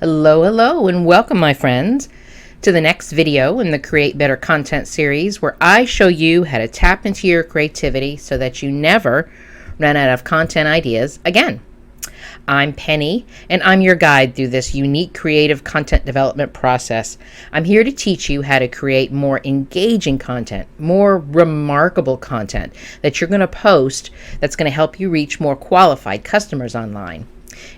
Hello, and welcome, my friends, to the next video in the Create Better Content series, where I show you how to tap into your creativity so that you never run out of content ideas again. I'm Penny, and I'm your guide through this unique creative content development process. I'm here to teach you how to create more engaging content, more remarkable content that you're going to post that's going to help you reach more qualified customers online.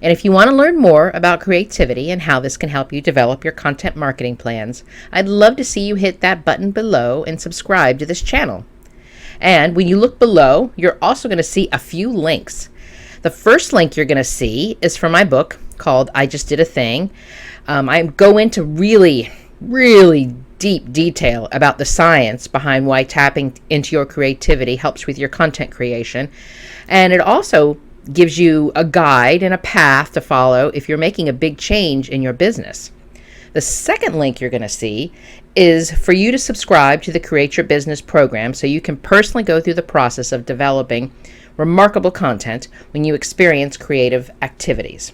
And if you want to learn more about creativity and how this can help you develop your content marketing plans, I'd love to see you hit that button below and subscribe to this channel. And when you look below, you're also going to see a few links. The first link you're going to see is from my book called I Just Did a Thing. I go into really deep detail about the science behind why tapping into your creativity helps with your content creation. And it also gives you a guide and a path to follow if you're making a big change in your business. The second link you're going to see is for you to subscribe to the Create Your Business program so you can personally go through the process of developing remarkable content when you experience creative activities.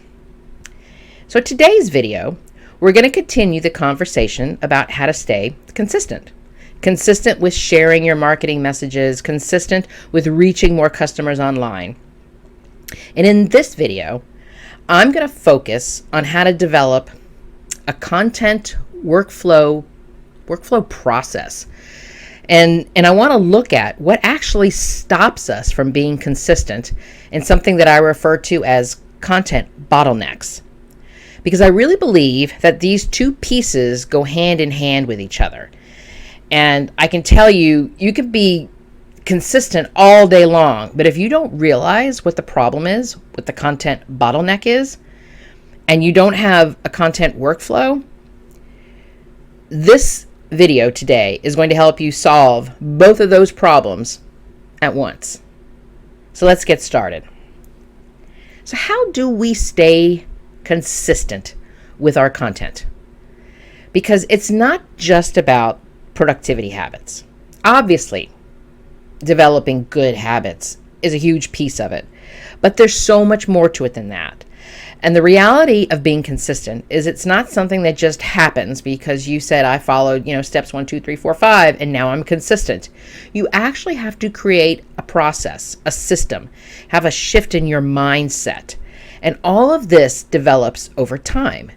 So today's video, we're going to continue the conversation about how to stay consistent. Consistent with sharing your marketing messages, consistent with reaching more customers online. And in this video, I'm going to focus on how to develop a content workflow process. And I want to look at what actually stops us from being consistent in something that I refer to as content bottlenecks. Because I really believe that these two pieces go hand in hand with each other. And I can tell you, you can be consistent all day long, but if you don't realize what the problem is, what the content bottleneck is, and you don't have a content workflow, this video today is going to help you solve both of those problems at once. So let's get started. So how do we stay consistent with our content? Because it's not just about productivity habits. Obviously, developing good habits is a huge piece of it, but there's so much more to it than that. And the reality of being consistent is it's not something that just happens because you said I followed, steps 1, 2, 3, 4, 5, and now I'm consistent. You actually have to create a process, a system, have a shift in your mindset. And all of this develops over time.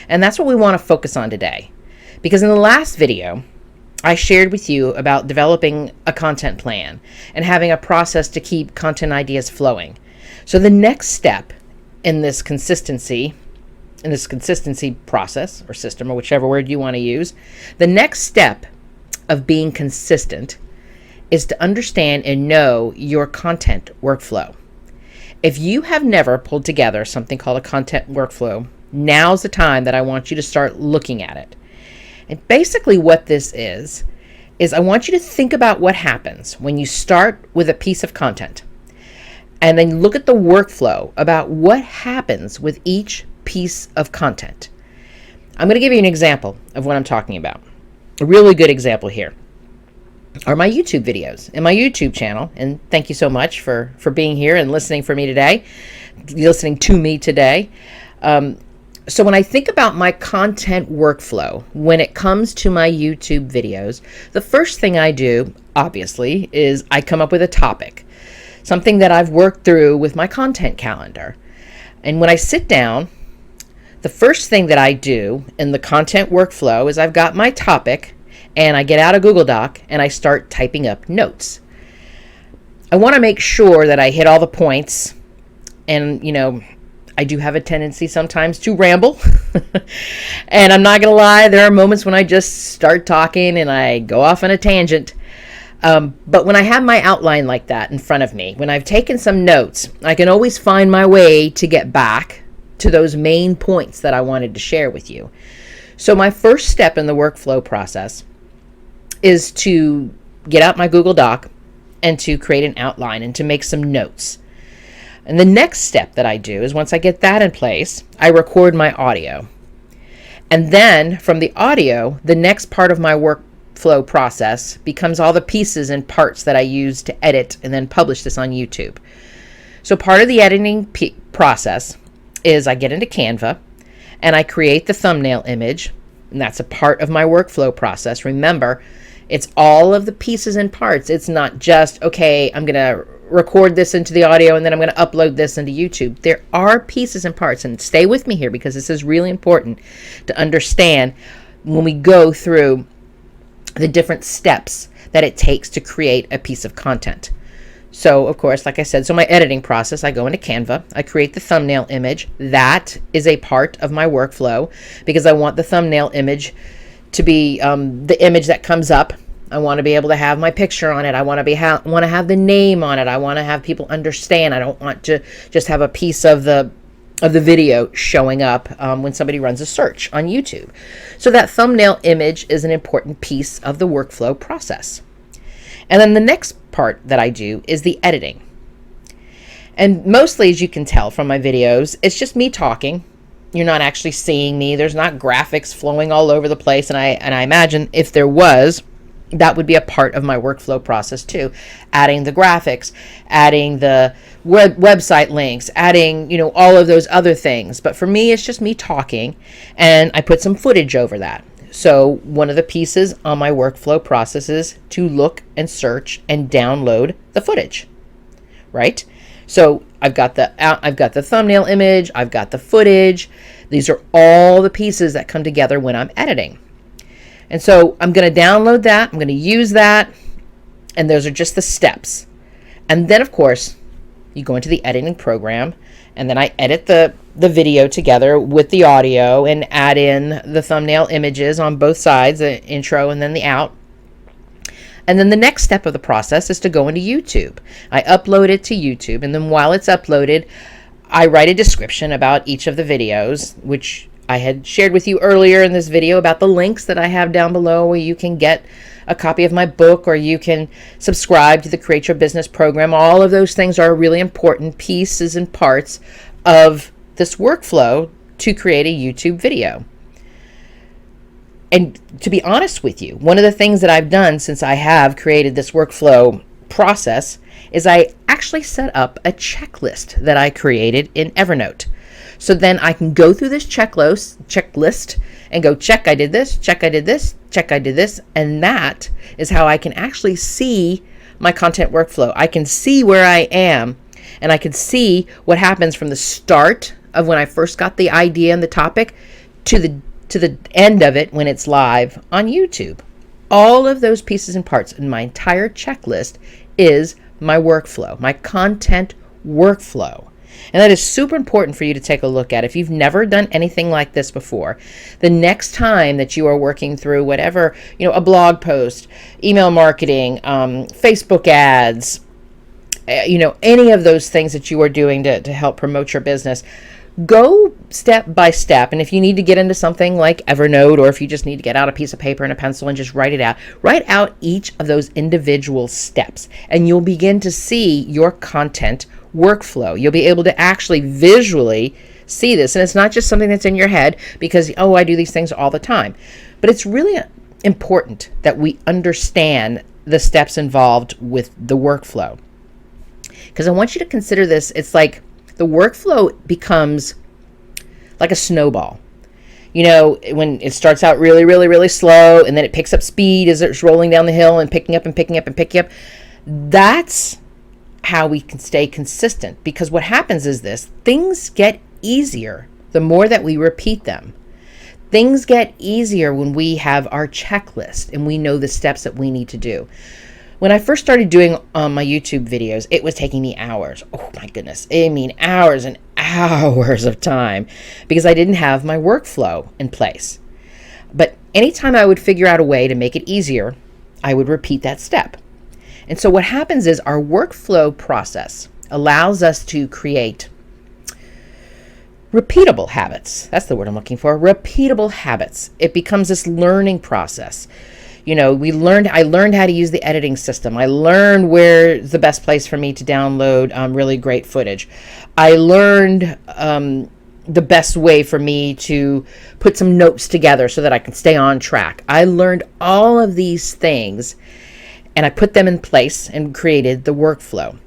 And that's what we want to focus on today. Because in the last video, I shared with you about developing a content plan and having a process to keep content ideas flowing. So the next step in this consistency process or system, or whichever word you want to use, the next step of being consistent is to understand and know your content workflow. If you have never pulled together something called a content workflow, now's the time that I want you to start looking at it. And basically what this is I want you to think about what happens when you start with a piece of content and then look at the workflow about what happens with each piece of content. I'm going to give you an example of what I'm talking about. A really good example here are my YouTube videos and my YouTube channel. And thank you so much for being here and listening to me today. So when I think about my content workflow, when it comes to my YouTube videos, the first thing I do, obviously, is I come up with a topic, something that I've worked through with my content calendar. And when I sit down, the first thing that I do in the content workflow is I've got my topic and I get out a Google Doc and I start typing up notes. I want to make sure that I hit all the points, and I do have a tendency sometimes to ramble. And I'm not going to lie, there are moments when I just start talking and I go off on a tangent. But when I have my outline like that in front of me, when I've taken some notes, I can always find my way to get back to those main points that I wanted to share with you. So my first step in the workflow process is to get out my Google Doc and to create an outline and to make some notes. And the next step that I do is once I get that in place, I record my audio. And then from the audio, the next part of my workflow process becomes all the pieces and parts that I use to edit and then publish this on YouTube. So part of the editing process is I get into Canva and I create the thumbnail image, and that's a part of my workflow process. Remember, it's all of the pieces and parts. It's not just, okay, I'm going to record this into the audio and then I'm going to upload this into YouTube. There are pieces and parts, and stay with me here because this is really important to understand when we go through the different steps that it takes to create a piece of content. So, of course, like I said, so my editing process, I go into Canva, I create the thumbnail image. That is a part of my workflow because I want the thumbnail image to be the image that comes up. I want to be able to have my picture on it. I want to have the name on it. I want to have people understand. I don't want to just have a piece of the video showing up when somebody runs a search on YouTube. So that thumbnail image is an important piece of the workflow process. And then the next part that I do is the editing. And mostly, as you can tell from my videos, it's just me talking. You're not actually seeing me. There's not graphics flowing all over the place. And I imagine if there was, that would be a part of my workflow process too. Adding the graphics, adding the website links, adding, all of those other things. But for me, it's just me talking, and I put some footage over that. So one of the pieces on my workflow process is to look and search and download the footage, right? So I've got the thumbnail image, I've got the footage. These are all the pieces that come together when I'm editing. And so I'm going to download that, I'm going to use that, and those are just the steps. And then, of course, you go into the editing program, and then I edit the video together with the audio and add in the thumbnail images on both sides, the intro and then the out. And then the next step of the process is to go into YouTube. I upload it to YouTube, and then while it's uploaded, I write a description about each of the videos, which I had shared with you earlier in this video about the links that I have down below where you can get a copy of my book or you can subscribe to the Create Your Business program. All of those things are really important pieces and parts of this workflow to create a YouTube video. And to be honest with you, one of the things that I've done since I have created this workflow process is I actually set up a checklist that I created in Evernote. So then I can go through this checklist and go, check, I did this, check, I did this, check, I did this. And that is how I can actually see my content workflow. I can see where I am, and I can see what happens from the start of when I first got the idea and the topic to the end of it when it's live on YouTube. All of those pieces and parts in my entire checklist is my workflow, my content workflow. And that is super important for you to take a look at. If you've never done anything like this before, the next time that you are working through whatever, a blog post, email marketing, Facebook ads, any of those things that you are doing to help promote your business, go step by step. And if you need to get into something like Evernote, or if you just need to get out a piece of paper and a pencil and just write out each of those individual steps, and you'll begin to see your content workflow. You'll be able to actually visually see this. And it's not just something that's in your head because, I do these things all the time. But it's really important that we understand the steps involved with the workflow. Because I want you to consider this. It's like the workflow becomes like a snowball. When it starts out really, really, really slow, and then it picks up speed as it's rolling down the hill and picking up and picking up and picking up. That's how we can stay consistent, because what happens is this: things get easier the more that we repeat them. Things get easier when we have our checklist and we know the steps that we need to do. When I first started doing my YouTube videos, it was taking me hours. Oh my goodness. Hours and hours of time, because I didn't have my workflow in place. But anytime I would figure out a way to make it easier, I would repeat that step. And so what happens is our workflow process allows us to create repeatable habits. That's the word I'm looking for. Repeatable habits. It becomes this learning process. I learned how to use the editing system. I learned where's the best place for me to download really great footage. I learned the best way for me to put some notes together so that I can stay on track. I learned all of these things, and I put them in place and created the workflow.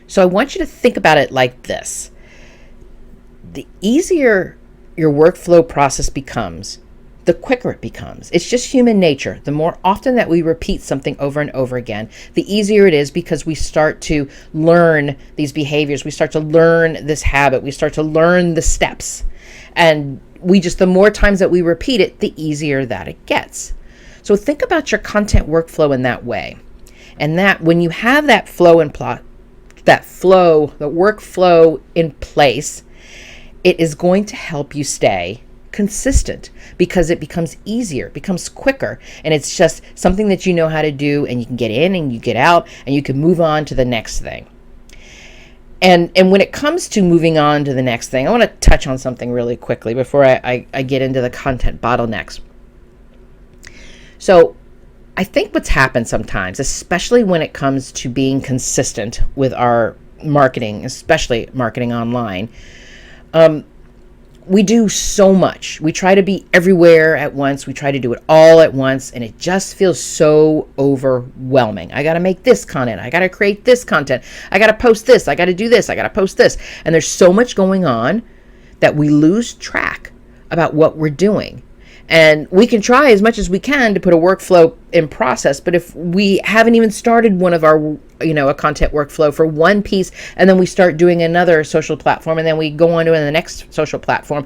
So I want you to think about it like this. The easier your workflow process becomes, the quicker it becomes. It's just human nature. The more often that we repeat something over and over again, the easier it is, because we start to learn these behaviors. We start to learn this habit. We start to learn the steps. And the more times that we repeat it, the easier that it gets. So think about your content workflow in that way. And that when you have that flow and plot, the workflow in place, it is going to help you stay consistent, because it becomes easier, it becomes quicker, and it's just something that you know how to do, and you can get in and you get out and you can move on to the next thing. And when it comes to moving on to the next thing, I want to touch on something really quickly before I get into the content bottlenecks. So I think what's happened sometimes, especially when it comes to being consistent with our marketing, especially marketing online, we do so much. We try to be everywhere at once. We try to do it all at once, and it just feels so overwhelming. I got to make this content. I got to create this content. I got to post this. I got to do this. I got to post this. And there's so much going on that we lose track about what we're doing. And we can try as much as we can to put a workflow in process, but if we haven't even started one of our, a content workflow for one piece, and then we start doing another social platform, and then we go on to the next social platform,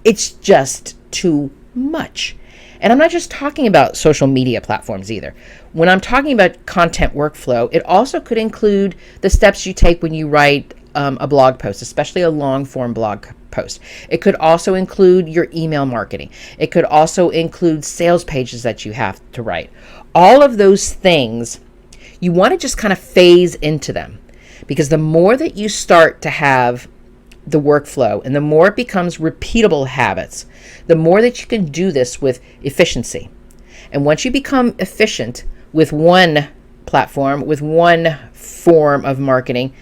it's just too much. And I'm not just talking about social media platforms either. When I'm talking about content workflow, it also could include the steps you take when you write a blog post, especially a long form blog post. It could also include your email marketing. It could also include sales pages that you have to write. All of those things, you want to just kind of phase into them, because the more that you start to have the workflow and the more it becomes repeatable habits, the more that you can do this with efficiency. And once you become efficient with one platform, with one form of marketing,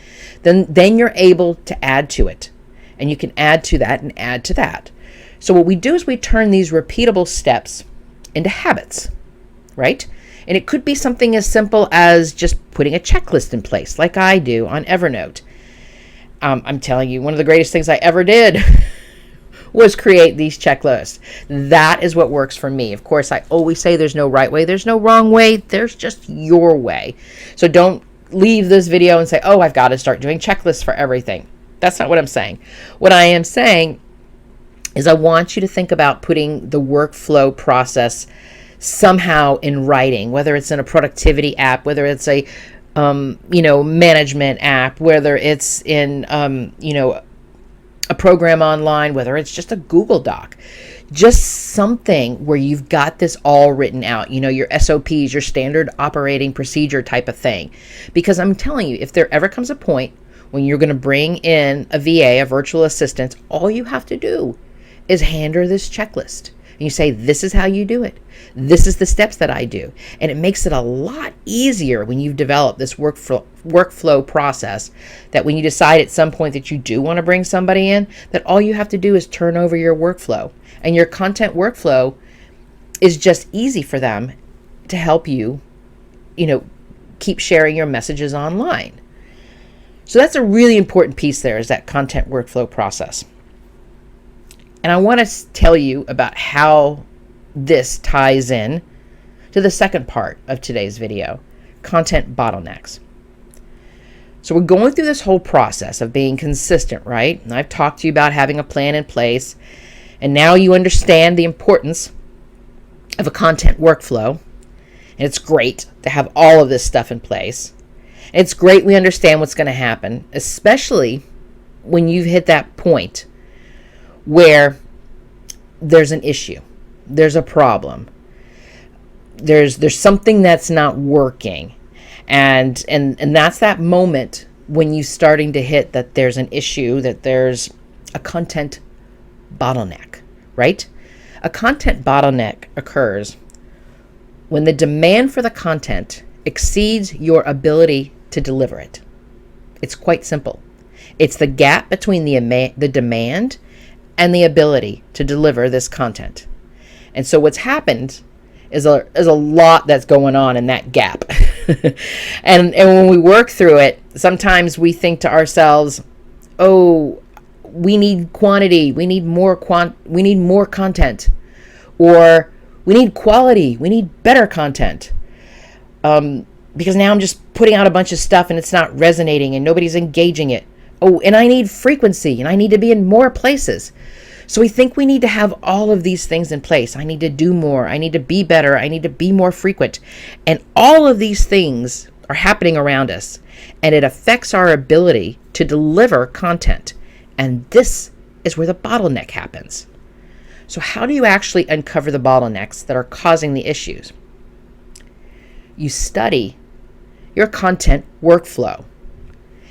then you're able to add to it. And you can add to that and add to that. So what we do is we turn these repeatable steps into habits, right? And it could be something as simple as just putting a checklist in place, like I do on Evernote. I'm telling you, one of the greatest things I ever did was create these checklists. That is what works for me. Of course, I always say there's no right way, there's no wrong way, there's just your way. So don't leave this video and say, oh, I've got to start doing checklists for everything. That's not what I'm saying. What I am saying is I want you to think about putting the workflow process somehow in writing, whether it's in a productivity app, whether it's a management app, whether it's in a program online, whether it's just a Google Doc, just something where you've got this all written out, your SOPs, your standard operating procedure type of thing. Because I'm telling you, if there ever comes a point when you're going to bring in a VA, a virtual assistant, all you have to do is hand her this checklist. And you say, this is how you do it. This is the steps that I do. And it makes it a lot easier when you've developed this workflow process, that when you decide at some point that you do want to bring somebody in, that all you have to do is turn over your workflow. And your content workflow is just easy for them to help you, keep sharing your messages online. So that's a really important piece there, is that content workflow process. And I want to tell you about how this ties in to the second part of today's video, content bottlenecks. So we're going through this whole process of being consistent, right? And I've talked to you about having a plan in place, and now you understand the importance of a content workflow. And it's great to have all of this stuff in place. And it's great we understand what's going to happen, especially when you've hit that point where there's an issue, there's a problem, there's something that's not working, and that's that moment when you're starting to hit that there's an issue, that there's a content bottleneck, right? A content bottleneck occurs when the demand for the content exceeds your ability to deliver it. It's quite simple. It's the gap between the demand and the ability to deliver this content. And so what's happened is a lot that's going on in that gap. and when we work through it, sometimes we think to ourselves, oh, we need quantity, we need more content, or we need quality, we need better content. Because now I'm just putting out a bunch of stuff and it's not resonating and nobody's engaging it. Oh, and I need frequency and I need to be in more places. So we think we need to have all of these things in place. I need to do more. I need to be better. I need to be more frequent. And all of these things are happening around us, and it affects our ability to deliver content. And this is where the bottleneck happens. So how do you actually uncover the bottlenecks that are causing the issues? You study your content workflow.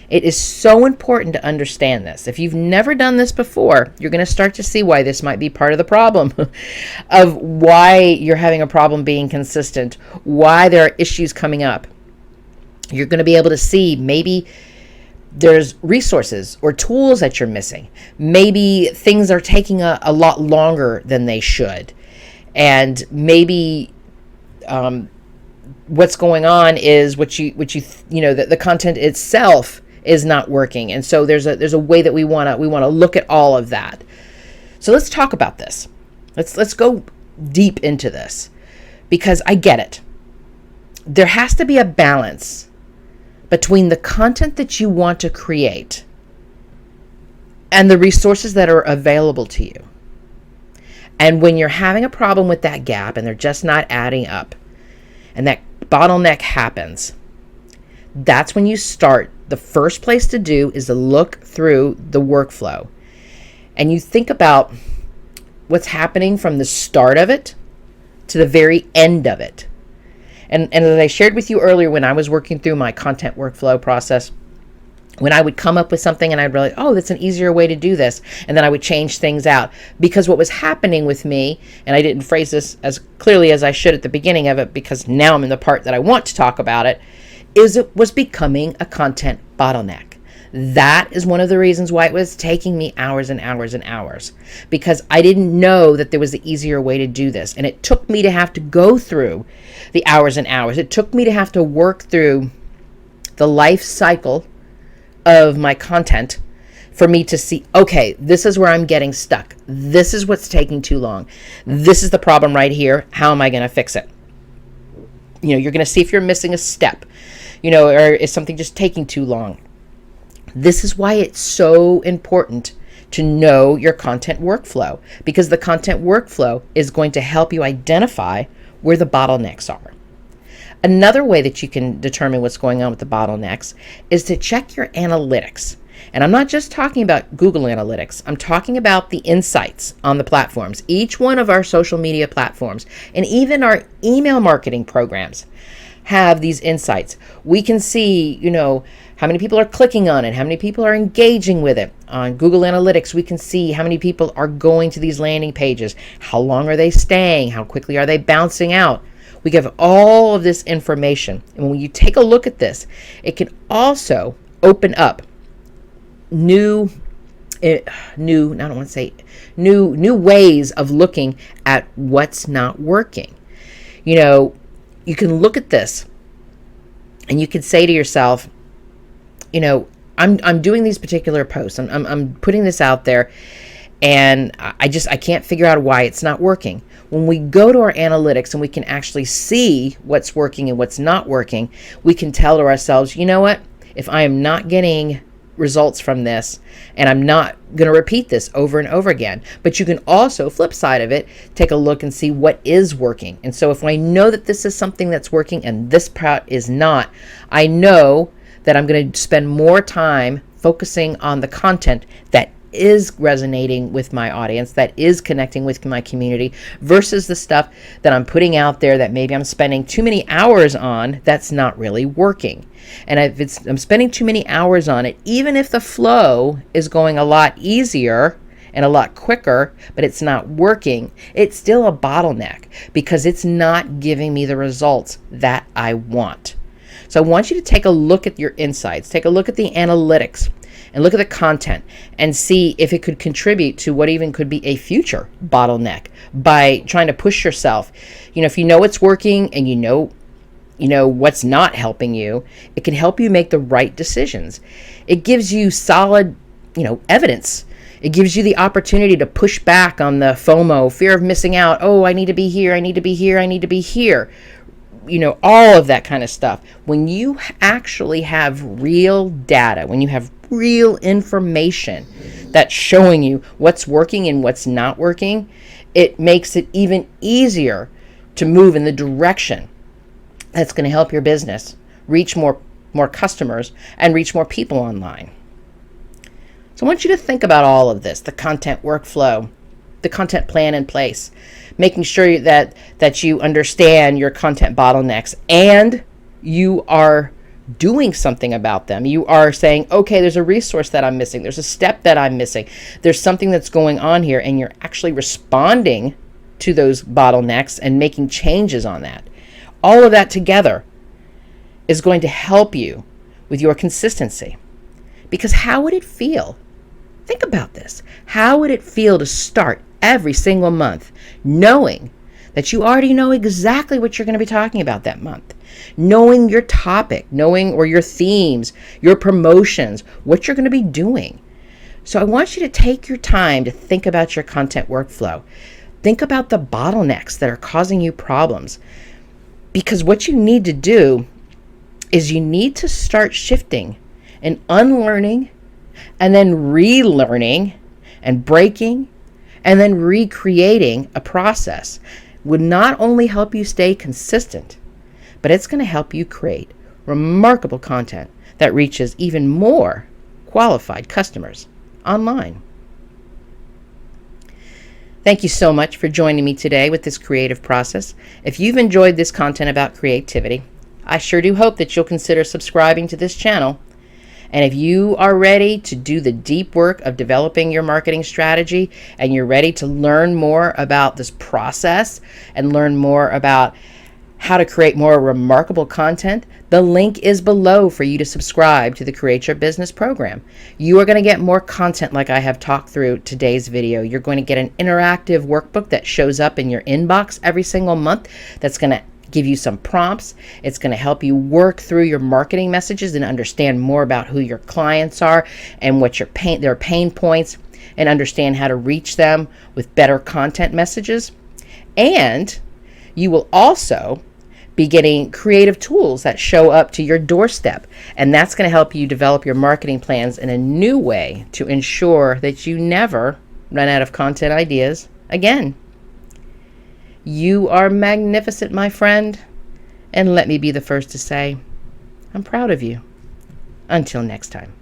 It is so important to understand this. If you've never done this before, you're going to start to see why this might be part of the problem of why you're having a problem being consistent, why there are issues coming up. You're going to be able to see maybe there's resources or tools that you're missing. Maybe things are taking a lot longer than they should. And maybe what's going on is the content itself is not working. And so there's a way that we want to look at all of that. So let's talk about this. Let's go deep into this, because I get it. There has to be a balance between the content that you want to create and the resources that are available to you. And when you're having a problem with that gap and they're just not adding up, and that bottleneck happens, that's when you start. The first place to do is to look through the workflow. And you think about what's happening from the start of it to the very end of it. And as I shared with you earlier, when I was working through my content workflow process, when I would come up with something and I'd realize, oh, that's an easier way to do this. And then I would change things out, because what was happening with me, and I didn't phrase this as clearly as I should at the beginning of it, because now I'm in the part that I want to talk about it, is it was becoming a content bottleneck. That is one of the reasons why it was taking me hours and hours and hours, because I didn't know that there was an easier way to do this. And it took me to have to go through the hours and hours. It took me to have to work through the life cycle of my content for me to see, okay, this is where I'm getting stuck. This is what's taking too long. This is the problem right here. How am I going to fix it? You're going to see if you're missing a step, or is something just taking too long. This is why it's so important to know your content workflow, because the content workflow is going to help you identify where the bottlenecks are. Another way that you can determine what's going on with the bottlenecks is to check your analytics. And I'm not just talking about Google Analytics. I'm talking about the insights on the platforms. Each one of our social media platforms and even our email marketing programs have these insights. We can see, how many people are clicking on it, how many people are engaging with it. On Google Analytics, we can see how many people are going to these landing pages, how long are they staying, how quickly are they bouncing out. We give all of this information. And when you take a look at this, it can also open up new ways of looking at what's not working. You can look at this and you can say to yourself, I'm doing these particular posts. I'm putting this out there, and I can't figure out why it's not working. When we go to our analytics and we can actually see what's working and what's not working, we can tell to ourselves, you know what? If I am not getting results from this, and I'm not going to repeat this over and over again. But you can also, flip side of it, take a look and see what is working. And so if I know that this is something that's working and this part is not, I know that I'm going to spend more time focusing on the content that is resonating with my audience, that is connecting with my community, versus the stuff that I'm putting out there that maybe I'm spending too many hours on that's not really working. And if I'm spending too many hours on it, even if the flow is going a lot easier and a lot quicker, but it's not working, it's still a bottleneck because it's not giving me the results that I want. So I want you to take a look at your insights, take a look at the analytics, and look at the content and see if it could contribute to what even could be a future bottleneck by trying to push yourself. If you know it's working and you know what's not helping you, it can help you make the right decisions. It gives you solid, evidence. It gives you the opportunity to push back on the FOMO, fear of missing out. Oh, I need to be here. I need to be here. I need to be here. All of that kind of stuff. When you actually have real data, when you have real information that's showing you what's working and what's not working, it makes it even easier to move in the direction that's going to help your business reach more customers and reach more people online. So I want you to think about all of this, the content workflow, the content plan in place, making sure that you understand your content bottlenecks and you are doing something about them. You are saying, okay, there's a resource that I'm missing. There's a step that I'm missing. There's something that's going on here, and you're actually responding to those bottlenecks and making changes on that. All of that together is going to help you with your consistency. Because how would it feel? Think about this. How would it feel to start every single month knowing that you already know exactly what you're going to be talking about that month? Knowing your topic, or your themes, your promotions, what you're going to be doing. So I want you to take your time to think about your content workflow. Think about the bottlenecks that are causing you problems. Because what you need to do is you need to start shifting and unlearning and then relearning and breaking and then recreating a process would not only help you stay consistent, but it's going to help you create remarkable content that reaches even more qualified customers online. Thank you so much for joining me today with this creative process. If you've enjoyed this content about creativity, I sure do hope that you'll consider subscribing to this channel. And if you are ready to do the deep work of developing your marketing strategy and you're ready to learn more about this process and learn more about how to create more remarkable content, the link is below for you to subscribe to the Create Your Business program. You are going to get more content like I have talked through today's video. You're going to get an interactive workbook that shows up in your inbox every single month that's going to give you some prompts. It's going to help you work through your marketing messages and understand more about who your clients are and what their pain points, and understand how to reach them with better content messages. And you will also be getting creative tools that show up to your doorstep. And that's going to help you develop your marketing plans in a new way to ensure that you never run out of content ideas again. You are magnificent, my friend. And let me be the first to say, I'm proud of you. Until next time.